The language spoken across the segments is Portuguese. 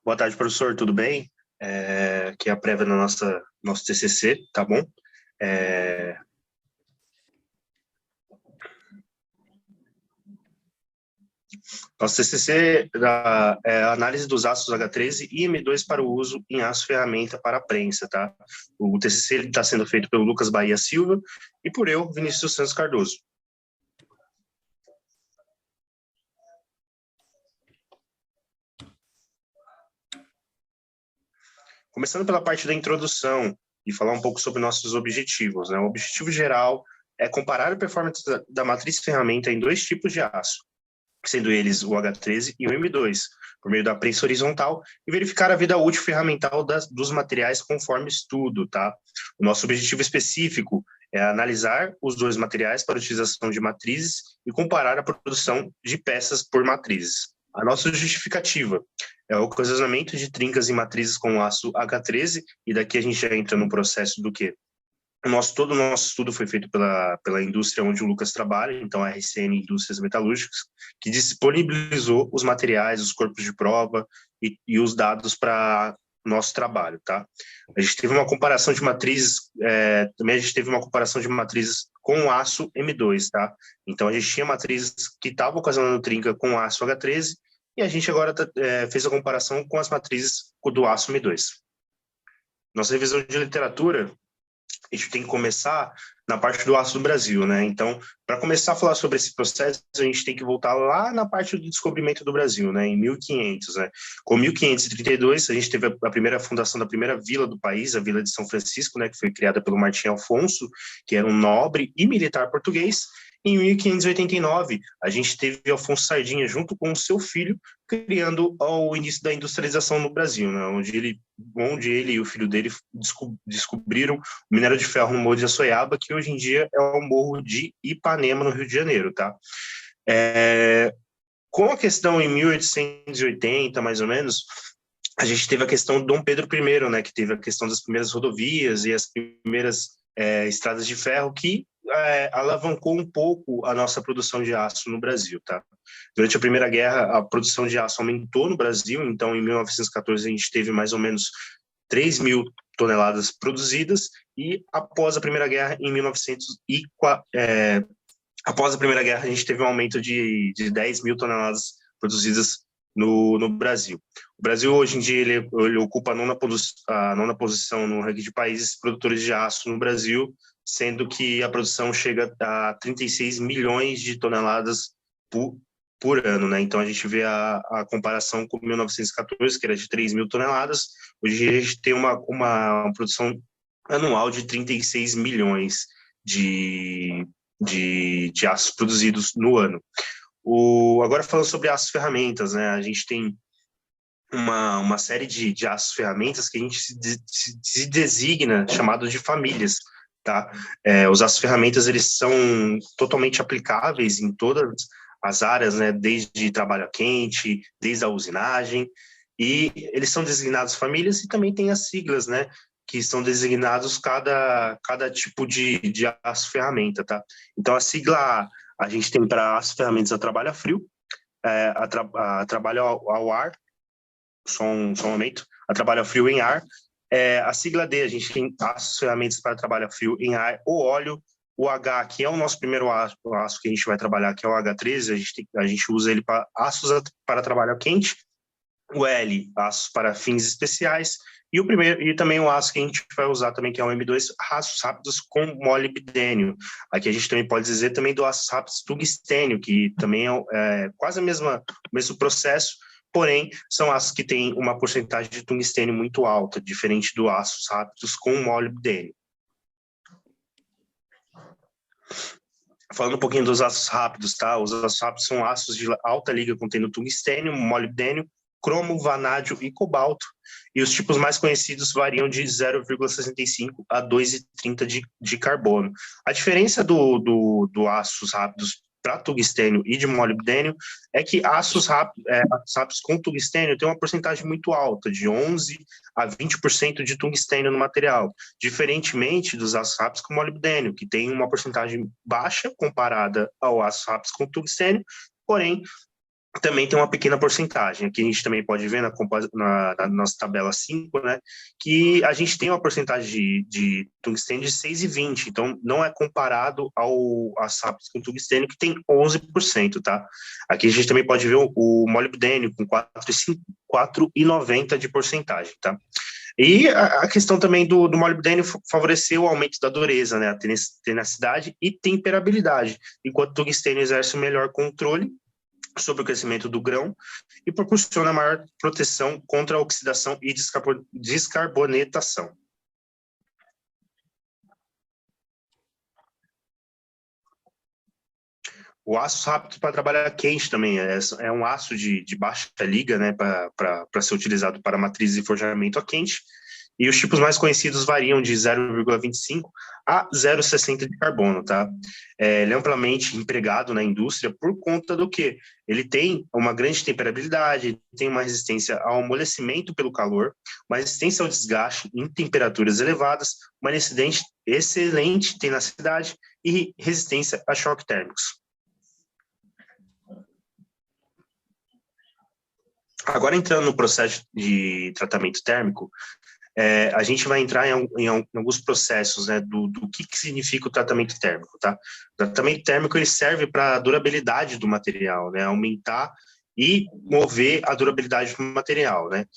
Boa tarde, professor, tudo bem? Aqui é a prévia da nosso TCC, tá bom? É, Nosso TCC é a análise dos ácidos H13 e M2 para o uso em aço ferramenta para a prensa, tá? O TCC está sendo feito pelo Lucas Bahia Silva e por eu, Vinícius Santos Cardoso. Começando pela parte da introdução e falar um pouco sobre nossos objetivos, né? O objetivo geral é comparar a performance da matriz ferramenta em dois tipos de aço, sendo eles o H13 e o M2, por meio da prensa horizontal, e verificar a vida útil ferramental dos materiais conforme estudo, tá? O nosso objetivo específico é analisar os dois materiais para utilização de matrizes e comparar a produção de peças por matrizes. A nossa justificativa é o ocasionamento de trincas em matrizes com aço H13, e daqui a gente já entra no processo do quê? Todo o nosso estudo foi feito pela indústria onde o Lucas trabalha, então a RCN Indústrias Metalúrgicas, que disponibilizou os materiais, os corpos de prova e os dados para nosso trabalho, tá? A gente teve uma comparação de matrizes, também a gente teve uma comparação de matrizes com aço M2, tá? Então a gente tinha matrizes que estavam ocasionando trinca com aço H13 e a gente agora fez a comparação com as matrizes do aço M2. Nossa revisão de literatura, a gente tem que começar na parte do aço do Brasil, né? Então, para começar a falar sobre esse processo, a gente tem que voltar lá na parte do descobrimento do Brasil, né? Em 1500, né? Com 1532, a gente teve a primeira fundação da primeira vila do país, a Vila de São Francisco, né? Que foi criada pelo Martim Alfonso, que era um nobre e militar português. Em 1589, a gente teve Alfonso Sardinha junto com o seu filho, criando o início da industrialização no Brasil, né? Onde ele e o filho dele descobriram o minério de ferro no Morro de Açoiaba, que hoje em dia é o Morro de Ipanema, no Rio de Janeiro, tá? Com a questão em 1880, mais ou menos, a gente teve a questão do Dom Pedro I, né? Que teve a questão das primeiras rodovias e as primeiras estradas de ferro, que alavancou um pouco a nossa produção de aço no Brasil, tá? Durante a Primeira Guerra, a produção de aço aumentou no Brasil, então em 1914 a gente teve mais ou menos 3 mil toneladas produzidas, e após a Primeira Guerra, após a Primeira Guerra, a gente teve um aumento de 10 mil toneladas produzidas no Brasil. O Brasil, hoje em dia, ele ocupa a nona posição no ranking de países produtores de aço no Brasil, sendo que a produção chega a 36 milhões de toneladas por ano, né? Então, a gente vê a comparação com 1914, que era de 3 mil toneladas, hoje a gente tem uma produção anual de 36 milhões de aços produzidos no ano. Agora, falando sobre aços ferramentas, né? A gente tem uma série de aços ferramentas que a gente se designa, chamado de famílias, tá? Os aços ferramentas, eles são totalmente aplicáveis em todas as áreas, né? Desde trabalho a quente, desde a usinagem, e eles são designados famílias, e também tem as siglas, né? Que são designados cada tipo de aço ferramenta, tá? Então, a sigla A, a gente tem para aço ferramentas a trabalho a frio, a trabalho ao ar, só um momento, a trabalho a frio em ar. A sigla D, a gente tem aços ferramentas para trabalho a frio em ar ou óleo. O H, que é o nosso primeiro aço que a gente vai trabalhar, que é o H13, a gente usa ele para aços para trabalho quente. O L, aços para fins especiais, e também o aço que a gente vai usar também, que é o M2, aços rápidos com molibdênio. Aqui a gente também pode dizer também do aços rápidos tungstênio, que também é quase o mesmo processo, porém são aços que têm uma porcentagem de tungstênio muito alta, diferente do aços rápidos com molibdênio. Falando um pouquinho dos aços rápidos, tá? Os aços rápidos são aços de alta liga contendo tungstênio, molibdênio, cromo, vanádio e cobalto, e os tipos mais conhecidos variam de 0,65 a 2,30 de carbono. A diferença do aços rápidos para tungstênio e de molibdênio é que aços rápidos com tungstênio tem uma porcentagem muito alta, de 11 a 20% de tungstênio no material, diferentemente dos aços rápidos com molibdênio, que tem uma porcentagem baixa comparada ao aços rápidos com tungstênio, porém também tem uma pequena porcentagem. Aqui a gente também pode ver na nossa tabela 5, né, que a gente tem uma porcentagem de tungstênio de 6,20, então não é comparado às SAPs com tungstênio, que tem 11%, tá? Aqui a gente também pode ver o molibdênio com 4,90 de porcentagem, tá? E a questão também do molibdênio favoreceu o aumento da dureza, né, a tenacidade e temperabilidade, enquanto o tungstênio exerce o melhor controle sobre o crescimento do grão e proporciona maior proteção contra a oxidação e descarbonetação. O aço rápido para trabalhar quente também, é um aço de baixa liga, né, para ser utilizado para matrizes e forjamento a quente, e os tipos mais conhecidos variam de 0,25 a 0,60 de carbono, tá? Ele é amplamente empregado na indústria por conta do que ele tem uma grande temperabilidade, tem uma resistência ao amolecimento pelo calor, uma resistência ao desgaste em temperaturas elevadas, uma excelente tenacidade e resistência a choques térmicos. Agora, entrando no processo de tratamento térmico, a gente vai entrar em alguns processos, né, do que significa o tratamento térmico, tá? O tratamento térmico, ele serve para a durabilidade do material, né, aumentar e mover a durabilidade do material, né?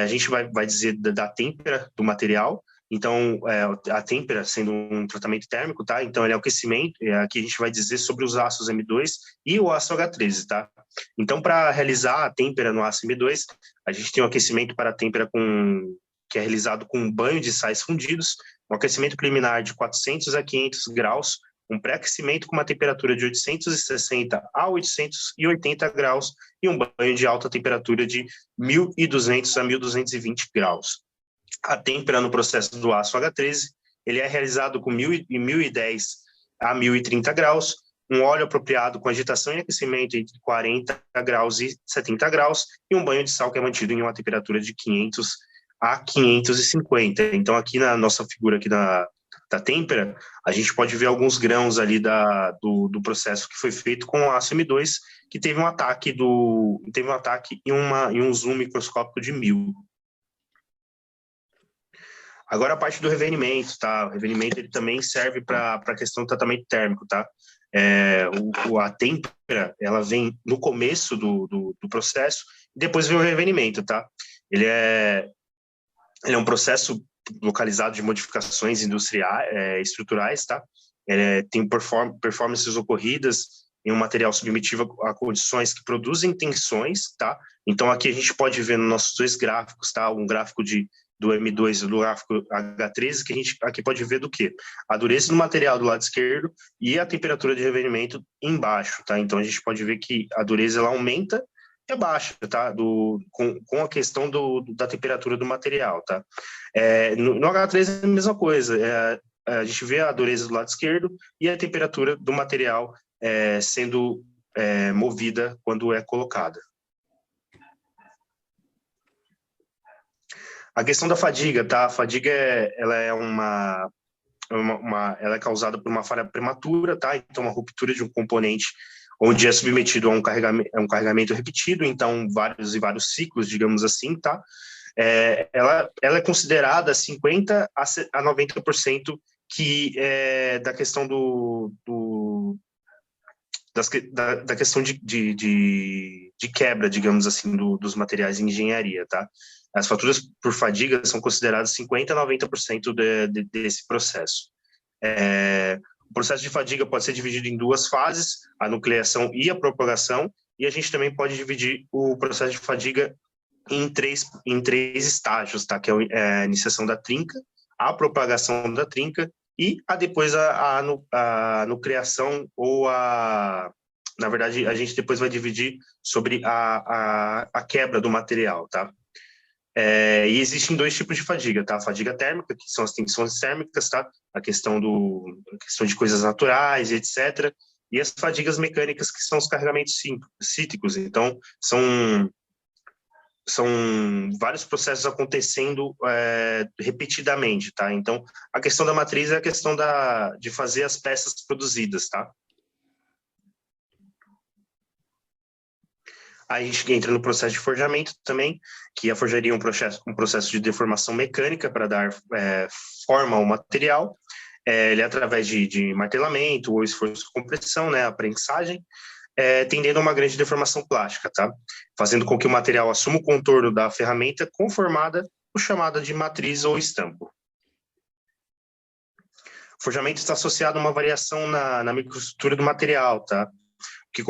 A gente vai dizer da têmpera do material, então, a têmpera sendo um tratamento térmico, tá? Então, ele é o aquecimento, aqui a gente vai dizer sobre os ácidos M2 e o ácido H13, tá? Então, para realizar a têmpera no ácido M2, a gente tem o aquecimento para a têmpera que é realizado com um banho de sais fundidos, um aquecimento preliminar de 400 a 500 graus, um pré-aquecimento com uma temperatura de 860 a 880 graus e um banho de alta temperatura de 1.200 a 1.220 graus. A têmpera no processo do aço H13, ele é realizado com 1.010 a 1.030 graus, um óleo apropriado com agitação e aquecimento entre 40 graus e 70 graus, e um banho de sal que é mantido em uma temperatura de 500 a 550. Então, aqui na nossa figura aqui da têmpera, a gente pode ver alguns grãos ali do processo que foi feito com o aço M2, que teve um ataque em um zoom microscópico de 1.000. Agora a parte do revenimento, tá? O revenimento ele também serve para a questão do tratamento térmico, tá? A têmpera, ela vem no começo do processo e depois vem o revenimento, tá? Ele é um processo localizado de modificações industriais, estruturais, tá? Tem performances ocorridas em um material submetido a condições que produzem tensões, tá? Então, aqui a gente pode ver nos nossos dois gráficos, tá? Um gráfico do M2 e do gráfico H13, que a gente aqui pode ver do quê? A dureza do material do lado esquerdo e a temperatura de revenimento embaixo, tá? Então, a gente pode ver que a dureza ela aumenta e abaixa, tá? Com a questão da temperatura do material, tá? No H13 é a mesma coisa, a gente vê a dureza do lado esquerdo e a temperatura do material sendo movida quando é colocada. A questão da fadiga, tá? A fadiga ela é causada por uma falha prematura, tá? Então, uma ruptura de um componente onde é submetido a um carregamento repetido, então vários ciclos, digamos assim, tá? Ela é considerada 50% a 90% da questão da questão de quebra, digamos assim, dos materiais em engenharia, tá? As faturas por fadiga são consideradas 50% a 90% desse processo. O processo de fadiga pode ser dividido em duas fases, a nucleação e a propagação, e a gente também pode dividir o processo de fadiga em três estágios, tá? Que é a iniciação da trinca, a propagação da trinca e depois a nucleação na verdade, a gente depois vai dividir sobre a quebra do material, tá? E existem dois tipos de fadiga, tá? A fadiga térmica, que são as tensões térmicas, tá? A questão de coisas naturais, etc. E as fadigas mecânicas, que são os carregamentos cíclicos. Então, são vários processos acontecendo repetidamente, tá? Então, a questão da matriz é a questão de fazer as peças produzidas, tá? Aí a gente entra no processo de forjamento também, que a forjaria é um processo de deformação mecânica para dar forma ao material. Ele é através de martelamento ou esforço de compressão, né, a prensagem, tendendo a uma grande deformação plástica, tá? Fazendo com que o material assuma o contorno da ferramenta conformada, ou chamada de matriz ou estampo. O forjamento está associado a uma variação na microestrutura do material, tá? Que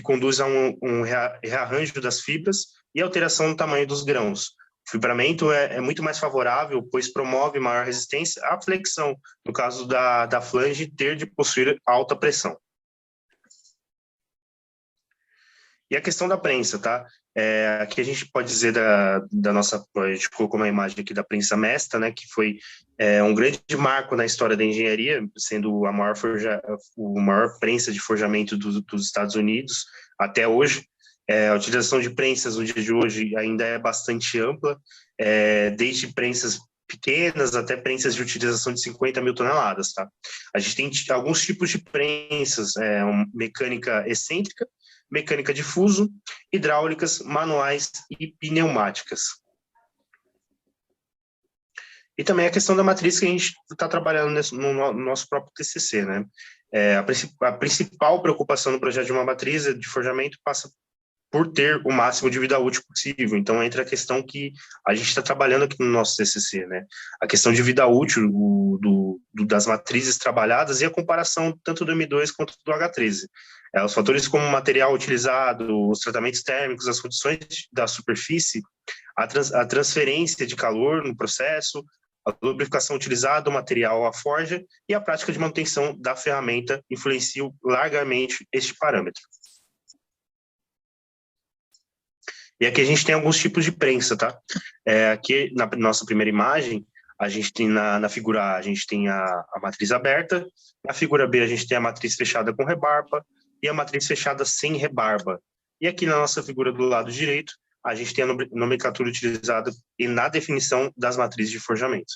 conduz a um rearranjo das fibras e alteração no tamanho dos grãos. O fibramento é muito mais favorável, pois promove maior resistência à flexão, no caso da flange ter de possuir alta pressão. E a questão da prensa, tá? Aqui a gente pode dizer da nossa... A gente colocou uma imagem aqui da prensa Mesta, né? Que foi um grande marco na história da engenharia, sendo a maior prensa de forjamento dos Estados Unidos até hoje. A utilização de prensas no dia de hoje ainda é bastante ampla, desde prensas pequenas até prensas de utilização de 50 mil toneladas, tá? A gente tem alguns tipos de prensas, mecânica excêntrica, mecânica de fuso, hidráulicas, manuais e pneumáticas. E também a questão da matriz que a gente está trabalhando no nosso próprio TCC, né? A principal preocupação no projeto de uma matriz de forjamento passa por ter o máximo de vida útil possível. Então, entra a questão que a gente está trabalhando aqui no nosso TCC, né? A questão de vida útil das matrizes trabalhadas e a comparação tanto do M2 quanto do H13. Os fatores como o material utilizado, os tratamentos térmicos, as condições da superfície, a transferência de calor no processo, a lubrificação utilizada, o material, a forja e a prática de manutenção da ferramenta influenciam largamente este parâmetro. E aqui a gente tem alguns tipos de prensa, tá? Aqui na nossa primeira imagem, a gente tem na figura A, a gente tem a matriz aberta, na figura B a gente tem a matriz fechada com rebarba e a matriz fechada sem rebarba. E aqui na nossa figura do lado direito, a gente tem a nomenclatura utilizada na definição das matrizes de forjamento.